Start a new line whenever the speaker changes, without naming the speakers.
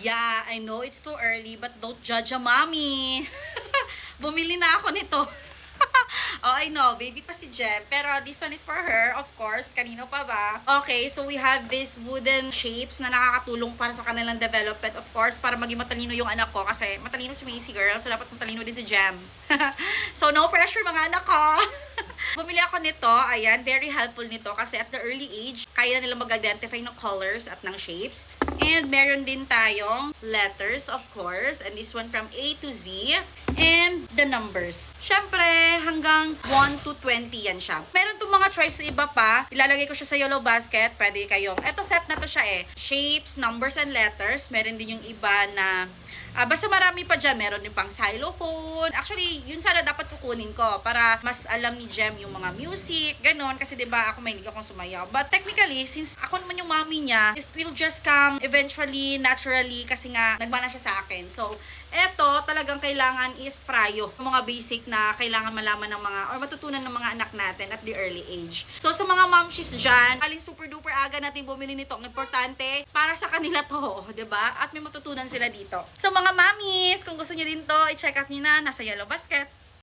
Yeah, I know it's too early, but don't judge a mommy. Bumili na ako nito. Oh, I know, baby pa si Jem. Pero this one is for her, of course. Kanino pa ba? Okay, so we have these wooden shapes na nakakatulong para sa kanilang development, of course, para maging matalino yung anak ko. Kasi matalino si Macy girl, so dapat matalino din si Jem. So, no pressure mga anak ko. Bumili ako nito. Ayan, very helpful nito kasi at the early age, kaya nila mag-identify ng colors at ng shapes. And meron din tayong letters, of course. And this one from A to Z. And the numbers. Syempre, hanggang 1 to 20 yan siya. Meron itong mga choice sa iba pa. Ilalagay ko siya sa yellow basket. Pwede kayong, eto set na to siya eh. Shapes, numbers, and letters. Meron din yung iba na basta marami pa dyan. Meron din pang xylophone. Actually, yun sana dapat kukunin ko para mas alam ni Jem yung mga music, ganon. Kasi diba ako mahilig akong sumayaw. But technically, since ako naman yung mommy niya, it will just come eventually, naturally, kasi nga nagmana siya sa akin. So, eto talagang kailangan is prayo. Yung mga basic na kailangan malaman ng mga, or matutunan ng mga anak natin at the early age. So, sa mga momshies dyan, aling super duper aga natin bumili nito. Ang importante, para sa kanila to, diba? At may matutunan sila dito. So, mga mommies, kung gusto niyo din to, i-check out niyo na, nasa yellow basket.